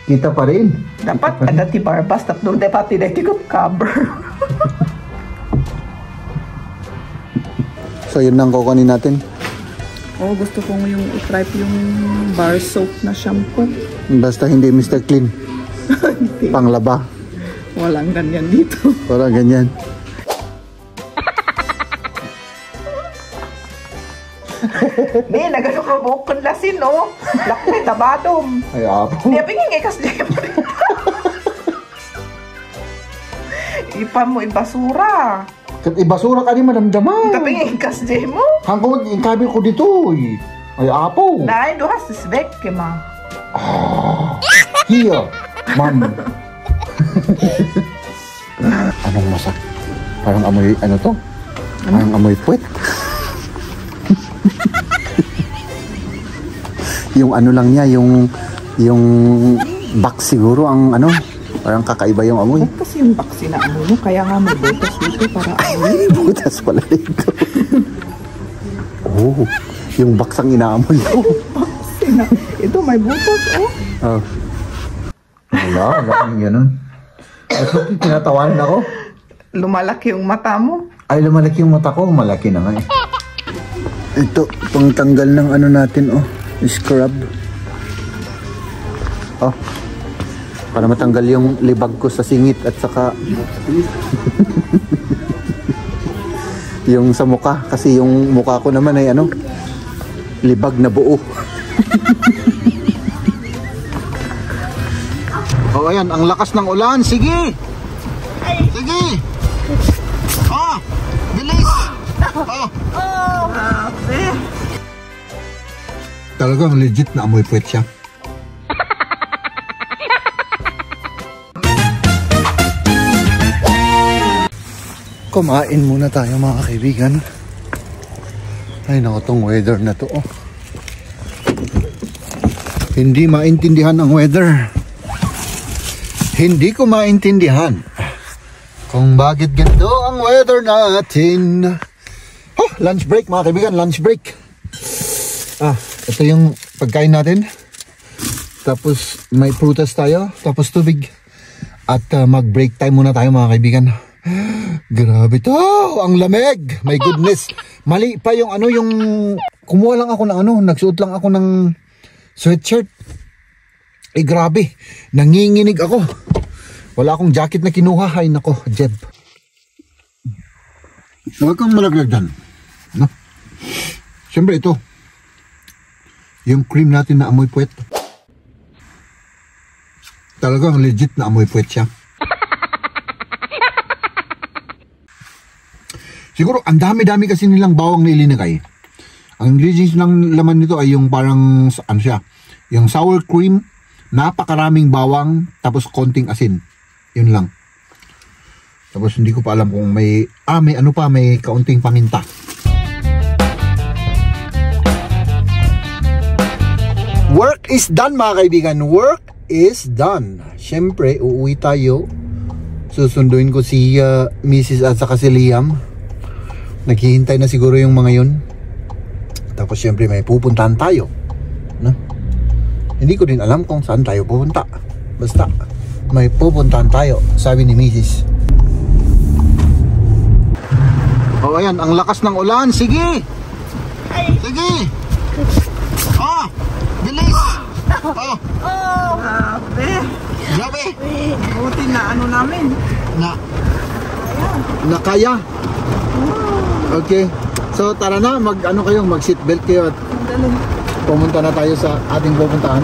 Kita pa rin. Dapat ada ti barbas tapno dapat ti tikot cover. So yun lang kukunin natin. Oh, gusto kong yung i-try yung bar soap na shampoo. Basta hindi Mr. Clean. Panglaba. Walang ganyan dito. Parang ganyan. Ni, nagano ka bukon lasin, no? Lakme, tabadom. Ay, apo. Hindi, pingin ngay kas Jem. Ipa mo, ibasura. Ibasura ka rin madamdaman. Tapingin kas Jem mo. Hanggang mag-inkabi ko dito, eh. Ay, apo. Naay, duhas sisbek, kima. Here, ma'am. Anong masak? Parang amoy, ano to? Parang amoy puwet. Yung ano lang niya, yung box siguro ang ano, parang kakaiba yung amoy. Ba't kasi yung box na amoy mo? Kaya nga may butas dito para amoy. Butas pala dito. Oh, yung box ang inaamoy ko. Ito may butas, oh. Oh. Wala kang ganun. Ito, tinatawanan ako. Lumalaki yung mata mo. Ay, lumalaki yung mata ko. Malaki na nga eh. Ito, pangtanggal ng ano natin, oh. Scrub. Oh. Para matanggal yung libag ko sa singit at saka yung sa mukha. Kasi yung mukha ko naman ay ano, libag na buo. Oh, ayan, ang lakas ng ulan. Sige! Sige! Oh! Bilis! Oh! Grabe. Talagang legit na amoy puwet siya. Kumain muna tayo mga kaibigan. Ay naku, tong weather na to, oh. Hindi maintindihan ang weather. Hindi ko maintindihan kung bakit ganito ang weather natin. Oh, lunch break mga kaibigan, lunch break. Ito yung pagkain natin. Tapos may prutas tayo, tapos tubig. At mag-break time muna tayo mga kaibigan. Grabe to, ang lamig. My goodness. Mali pa yung ano, yung kumuha lang ako ng ano, nagsuot lang ako ng sweatshirt. Eh grabe, nanginginig ako. Wala akong jacket na kinuha. Ay nako, Jeb. Huwag kang malaglag dyan. No? Siyempre ito, yung cream natin na amoy puwet. Talagang legit na amoy puwet siya. Siguro, ang dami-dami kasi nilang bawang na ilinagay. Ang ingredients ng laman nito ay yung parang, ano siya, yung sour cream, napakaraming bawang, tapos konting asin. Yun lang. Tapos hindi ko pa alam kung may, may ano pa, may kaunting paminta. Work is done mga kaibigan. Work is done. Siyempre, uuwi tayo. Susunduin ko si Mrs. at saka si Liam. Naghihintay na siguro yung mga yun. Tapos siyempre may pupuntahan tayo. No? Hindi ko din alam kung saan tayo pupunta. Basta may pupuntahan tayo, sabi ni Mrs. Oh, ayan, ang lakas ng ulan. Sige! Sige! Oh! Bilis! Oh! Grabe. Grabe! Buti na ano namin. Nakaya. Okay. So tara na, mag-ano kayo, mag-seatbelt kayo at pumunta na tayo sa ating pupuntahan.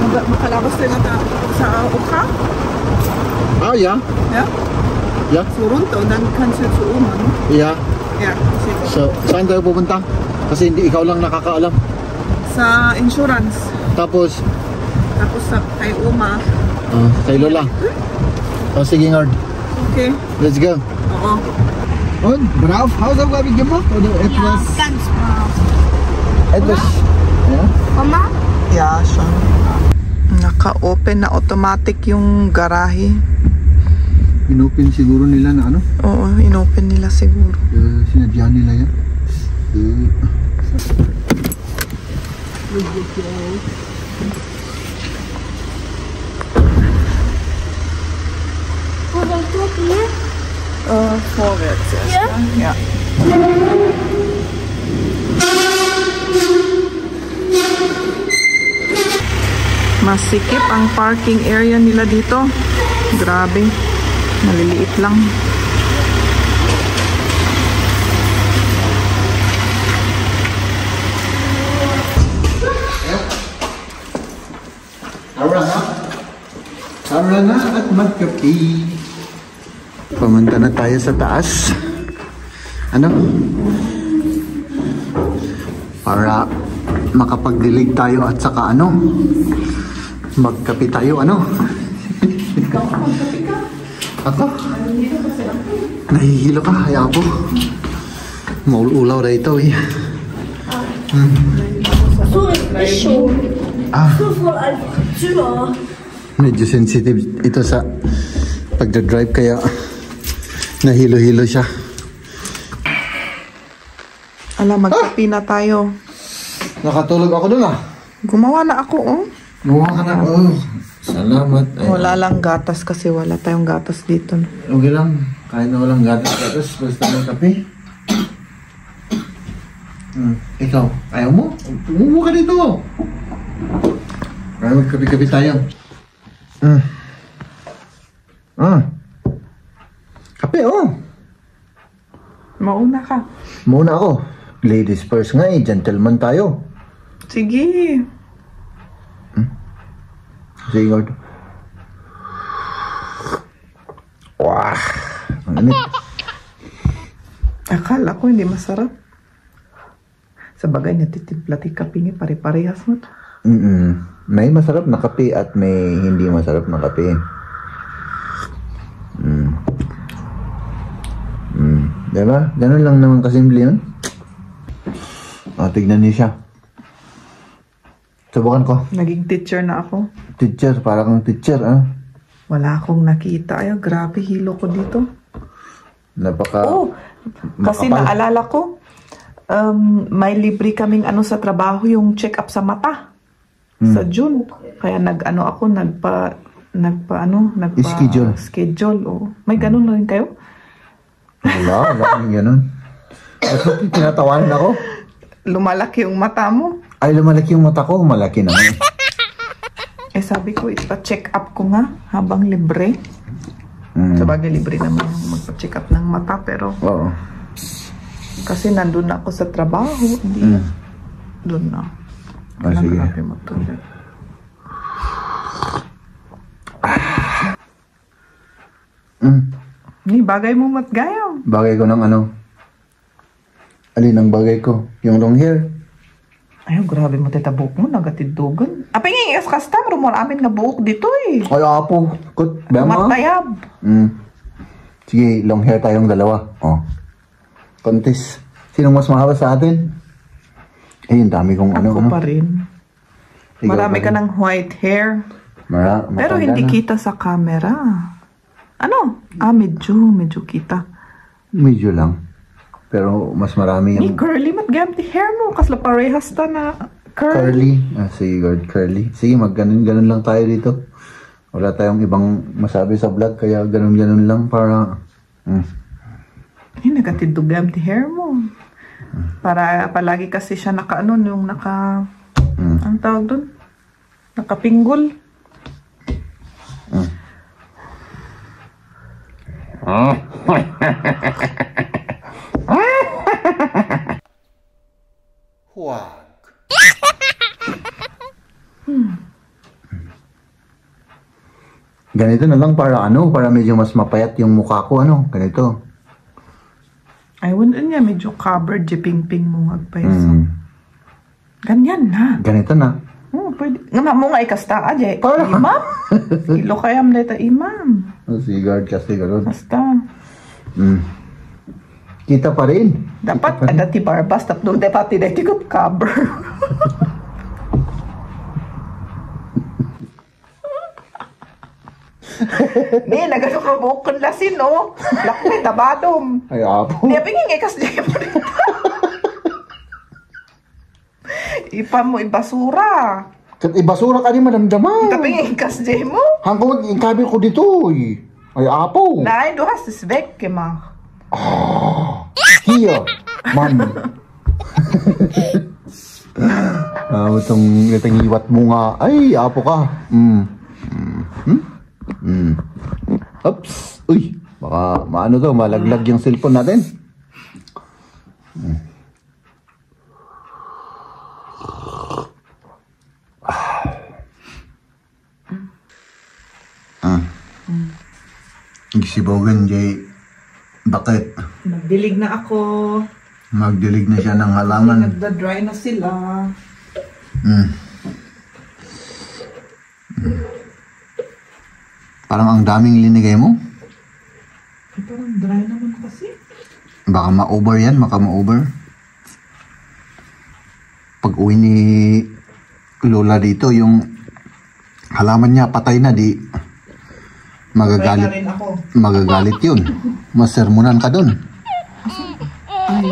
Makalabas tayo na sa Ukha? Yeah. Yeah? Yeah? Surunto, dan cancel sa Uma, no? Yeah. Yeah. So, saan tayo pupunta? Kasi hindi ikaw lang nakakaalam. Sa insurance. Tapos sa kay Uma. kay Lola. Oh, sige, Ngard. Okay. Let's go. Oo. Oh, brav. How's the weather, Gemma? It was... Ganz brav. It was... Yeah? Mama? Yeah, siya. Naka-open na automatic yung garahe. Inopen siguro nila na ano? Oo, inopen nila siguro. Sinadya nila yan. Forward. Yeah. Masikip ang parking area nila dito. Grabe. Maliliit lang. Tara na at magkapi. Pumunta na tayo sa taas. Ano? Para makapagdilig tayo at saka ano? Magkapi tayo, ano? Ako? Nahihilo ka, hayabo. Maululaw na ito eh. Medyo sensitive ito sa pagdadrive kaya nahilo-hilo siya. Alam, magkapi na tayo. Nakatulog ako dun ah. Gumawa na ako, oh. Gumawa ka na. Oh, salamat. Ay, Wala lang gatas kasi wala tayong gatas dito. okay lang. Kahit na walang gatas, basta may kape. Ikaw, ayaw mo? Umuha ka dito. Para magkape-kape tayo. Kape, oh. Mauna ka. Muna ako. Ladies first nga eh. Gentleman tayo. Sige. Sige, Lord. Wah. Ang lamig. Akala ko hindi masarap. Sa bagay, natitimpla ti kape ni pare-parehas mo. May masarap na kape at may hindi masarap na kape. Diba? Ganun lang naman kasimple yun. Tignan niyo siya. Subukan ko. Naging teacher na ako. Teacher, para kang teacher, ah. Wala akong nakita. Ay, grabe, hilo ko dito. Napaka... Oh, kasi makapal. naalala ko, may libre kaming ano sa trabaho, yung check-up sa mata. Sa June. Kaya Schedule. schedule. Oh. May ganun na rin kayo? Wala kang ganun. At tinatawanan ako. Lumalaki yung mata mo. Ay, lumalaki yung mata ko. Malaki naman. Eh sabi ko, ipa-check up ko nga habang libre. Sabagay libre naman yung magpa-check up ng mata, pero Oo. kasi nandun na ako sa trabaho, hindi doon na. Sige. Grabe mo to. Ni bagay mo matgayam. Bagay ko ng ano? Alin ang bagay ko? Yung long hair. Ay, grabe mo tita buhok mo, nagatidugan. Apay nga yung customer mo, amin nga buhok dito eh. Ay, apo. Kut, bema? Matayab. Sige, long hair tayong dalawa. Oh. Contest. Sinong mas mahaba sa atin? Eh, yung dami kong ano. Ako pa rin. Ikaw Marami pa ka rin. ng white hair. Pero matanda hindi na. kita sa camera. Ano? Medyo kita. Medyo lang. Pero mas marami Ni yung curly matgam ti hair mo. Kasla parehas ta na curly. curly. Sige, God, curly. Sige, ganun lang tayo dito. Wala tayong ibang masabi sa vlog, kaya ganun lang para... Ay, nagatidugam ti hair mo. Para palagi kasi siya yung ang tawag doon? Nakapinggol. Huwag. Ganito na lang para medyo mas mapayat yung mukha ko, ganito. Ay, wala niya, medyo covered, ping-ping mo agpayso. Ganyan na. Ganito na. Pwede. Nga mo nga ikasta, ajay. Para. Imam? Ilo kayam deta imam. Si God kasi gano'n. Basta. Kita pa rin. Dapat ada ti barbas, tapno dapat ti dati ko cover. Ni, nagano ka bukon lasin, no? Lakme, tabadom. Ay, apo. Niya, pingin ikas dyan mo rin. Ipa mo, ibasura. Kat ibasura ka rin madamdaman. Tapingin ikas dyan mo. Hanggang mag-inkabi ko dito, eh. Ay, apo. Nein, du hast es weggemacht. Hier, Mann. Itong iwat mo nga. Ay, apo ka. Oops. Uy, baka maano to, malaglag yung cellphone natin. Gisibogan, Jay. Bakit? Magdilig na ako. Magdilig na siya ng halaman. Nagda-dry na sila. Parang ang daming linigay mo. Parang dry naman kasi. Baka ma-over yan, baka ma-over. Pag uwi ni Lola dito, yung halaman niya patay na, di magagalit. Rin ako. Magagalit yun. Masermonan ka dun. Ay,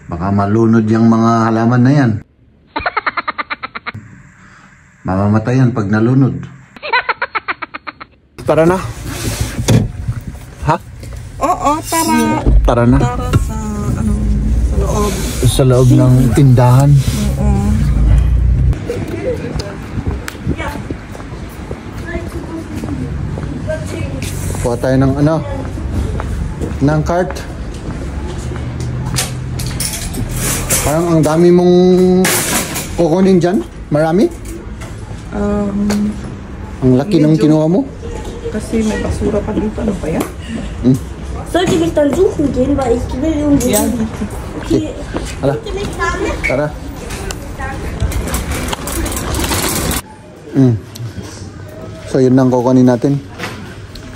Baka malunod yung mga halaman na yan. Mamamatay yan pag nalunod. Tara na. Ha? Oo, tara. Tara na. Tara sa, sa loob. Sa loob ng tindahan. Oo. Kuha tayo ng ng cart. Parang ang dami mong kukunin dyan. Marami? Ang laki ng kinuha mo. Kasi may basura pa dito. Ano pa yan? Sollte ich dann suchen gehen, weil ich will irgendwo. Yan. Okay. Hala. Tara. So yun lang kukunin natin.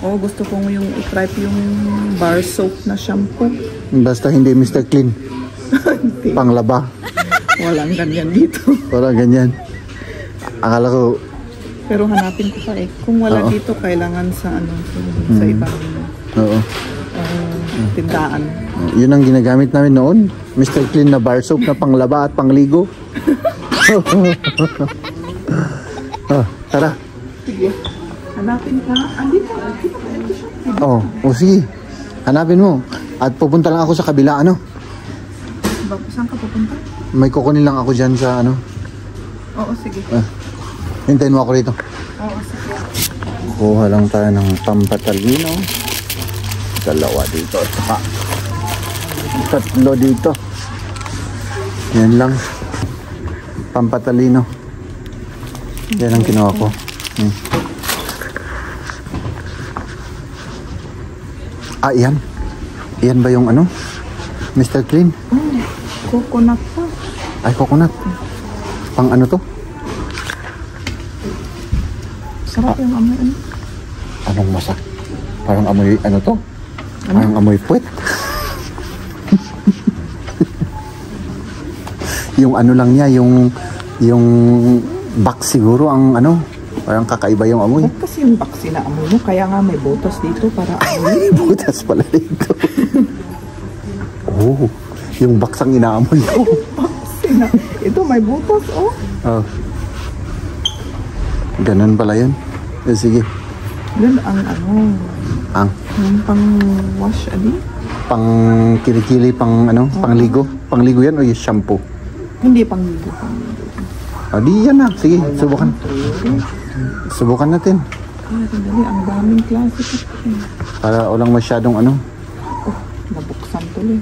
Oo, gusto kong yung i-try yung bar soap na shampoo. Basta hindi Mr. Clean. Hindi. Panglaba. Walang ganyan dito. Parang ganyan. Akala ko, Pero hanapin ko pa eh. Kung wala dito, kailangan sa sa ibang oo. tindahan. Yun ang ginagamit namin noon. Mr. Clean na bar soap na panglaba at pangligo. Tara. Sige. Hanapin ka. Andito. Sige. Hanapin mo. At pupunta lang ako sa kabila, Saan ka pupunta? May kukunin lang ako dyan sa Oo, sige. Hintayin mo ako rito. Oo, sige. Kuha lang tayo ng pampatalino. Dalawa dito at saka tatlo dito. Yan lang. Pampatalino. Yan ang kinuha ko. Yan. Yan ba yung Mr. Clean? Coconut pa. Ay, coconut. Pang to? Sarap yung amoy. Anong masak? Parang amoy, to? Parang amoy puwet. Yung lang niya, yung box siguro ang parang kakaiba yung amoy. Ba't kasi yung box na amoy mo? Kaya nga may butas dito para Ay, butas pala dito. Yung box ang inaamoy ko. Ito may butas, Ganun pala yun. Sige. Yan ang yung pang wash, Pang kilikili, pangligo. Pangligo yan o yung shampoo? Hindi pang ligo. Di yan na. Sige, subukan. Subukan natin. Dali, ang daming klase. Para walang masyadong Nabuksan tuloy.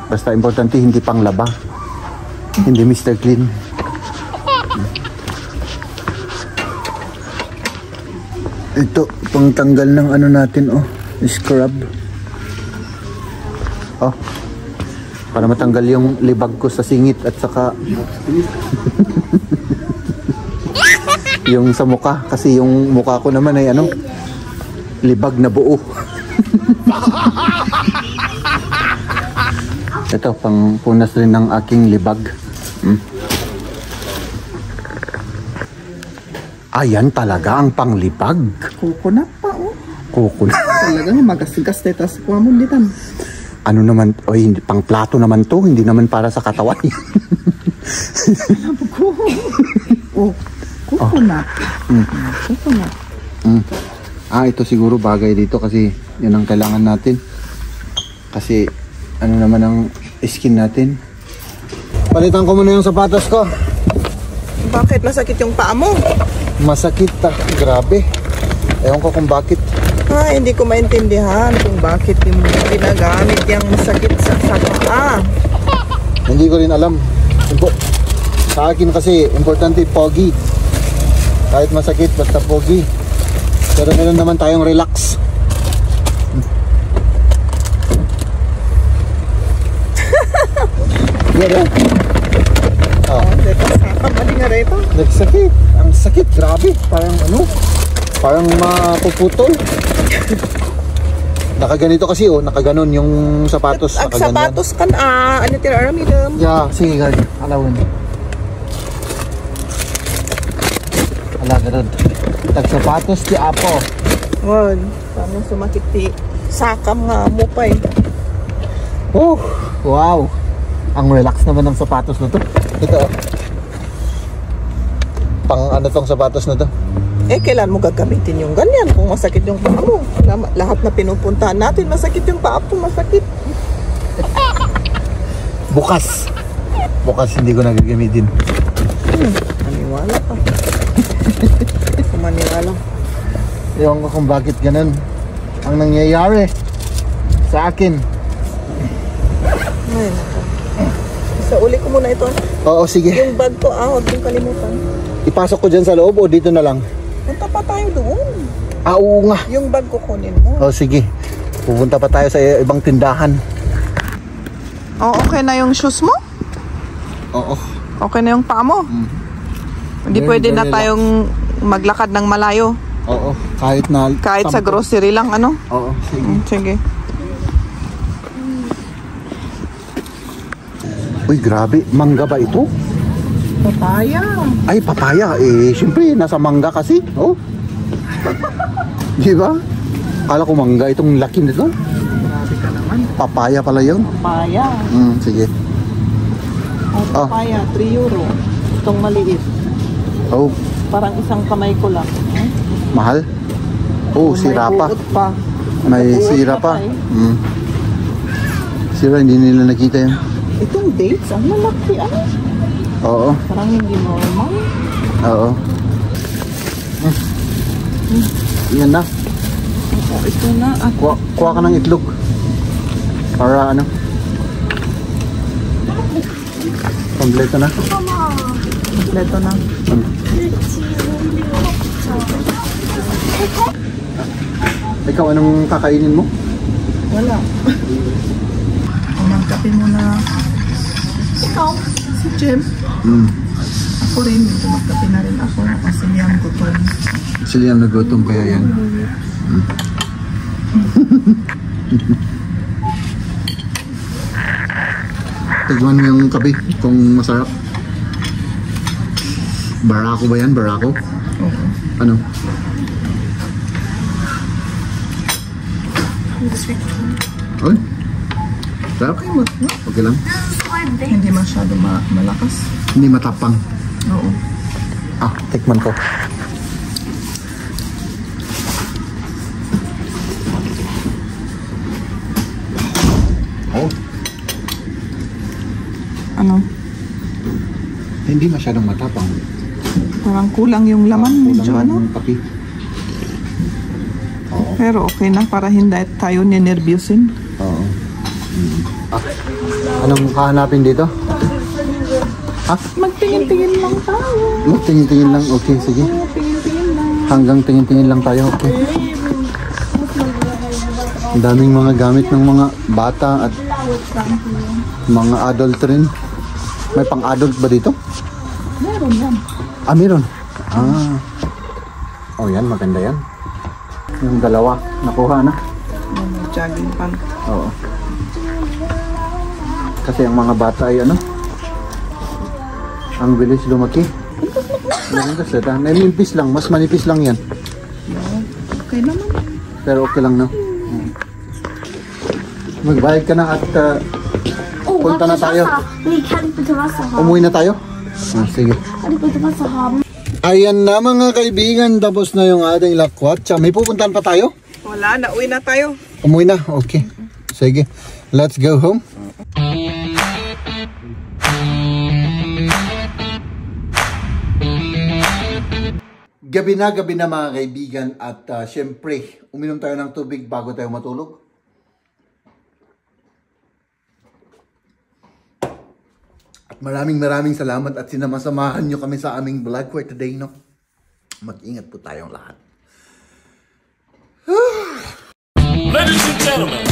Basta importante hindi panglaba. Hindi Mr. Clean. Ito, pangtanggal ng natin, scrub. Para matanggal yung libag ko sa singit at saka yung sa mukha. Kasi yung mukha ko naman ay libag na buo. Ito, pang punas rin ng aking libag. Ayan talaga ang panglibag. Coconut pa, Coconut. Talagang magasgas tayo. Tapos kuha mo ditan. Ano naman, oy, hindi, pang plato naman to, hindi naman para sa katawan. Alam ko. Oh, coconut. Coconut. Ito siguro bagay dito kasi yan ang kailangan natin. Kasi ano naman ang skin natin. Palitan ko muna yung sapatos ko. Bakit masakit yung paa mo? Masakit grabe. Ewan ko kung bakit. Hindi ko maintindihan kung bakit yung ginagamit yung masakit sa paa. Hindi ko rin alam. Sa akin kasi, importante pogi. Kahit masakit, basta pogi. Pero meron naman tayong relax. Yan nagsakit. Ang sakit, grabe. Parang mapuputol. Nakaganito kasi nakaganon yung sapatos. Ang sapatos kan ano tira aramidam. Yeah, sige guys. Alawin. Ganun. Tag-sapatos ti Apo. Wag. Paano sumakit ti sakam nga mo pa eh. Oh, wow. Ang relax naman ng sapatos na to. Ito. Pang ano tong sapatos na to? Kailan mo gagamitin yung ganyan kung masakit yung paa mo? Lahat na pinupuntahan natin, masakit yung paa mo, masakit. Bukas hindi ko nagagamitin. Maniwala ka. Maniwala. Ewan ko kung bakit ganun ang nangyayari sa akin. Ay, nako. Sa uli ko muna ito. Oo, sige. Yung bag ko, huwag kong kalimutan. Ipasok ko dyan sa loob o dito na lang? Punta pa tayo doon. Oo nga. Yung bag ko kunin mo. Oh, sige. Pupunta pa tayo sa ibang tindahan. Okay na yung shoes mo? Oo. Okay na yung paa mo? Hindi pwede na tayong maglakad ng malayo. Oo. Kahit sa grocery lang, ano? Oo, sige. Sige. Uy, grabe. Mangga ba ito? Papaya. Ay, papaya. Siyempre, nasa mangga kasi. Oh. Di ba? Akala ko mangga itong laki nito. Grabe ka naman. Papaya pala yun. Papaya. Sige. Papaya, 3 euro. Itong maliit. Oh, Parang isang kamay ko lang. mahal. Oh, sira pa. May buot pa. May Buot sira pa pa. eh. Sira, hindi nila nakita yan. Itong dates, ang malaki. Oo. Parang hindi normal. Oo. Yan na. Ito na. Kuha ka ng itlog. Para ano? Kompleto na. Kompleto na. Ikaw, anong kakainin mo? Wala. Magkape muna. Ikaw, si Jem. Ako rin, medyo magkape na rin ako kasi niyang gutom. Sila yung nagutom kaya yan. Tigman mo yung kape kung masarap. Barako ba yan? Barako? Oo. Ano? Ay? Sarap? Okay lang? Hindi masyado malakas. Hindi matapang. Oo. Tikman ko. Oh, Ano? hindi masyadong matapang. Parang kulang yung laman. Medyo ano? Yung kape. Oo. Pero okay na para hindi tayo ninervyusin. Oo. Anong kahanapin dito? Magtingin-tingin lang tayo. Tingin-tingin lang. Okay, sige. Tingin-tingin lang. Hanggang tingin-tingin lang tayo. Okay. Ang daming mga gamit ng mga bata at mga adult rin. May pang-adult ba dito? Meron yan. Meron. Oh, yan. Maganda yan. Yung dalawa. Nakuha na. Yung jogging pant. Oo. Kasi ang mga bata ay ano? Ang bilis lumaki. Meron kasi. Manipis lang. Mas manipis lang yan. Okay naman. Pero okay lang, no? Magbayad ka na at Oh, punta na warte, tayo. Wasser. Nee, kann ich bitte Wasser haben? Umuwi na tayo? Sige. Kann ich bitte Wasser haben? Ayan na mga kaibigan, tapos na yung ating lakwat. May pupuntahan pa tayo? Wala, nauwi na tayo. Umuwi na? Okay. Sige. Let's go home. Gabi na mga kaibigan at syempre, uminom tayo ng tubig bago tayo matulog. At maraming salamat at sinamasamahan nyo kami sa aming vlog for today, no? Mag-ingat po tayong lahat. Ladies and gentlemen,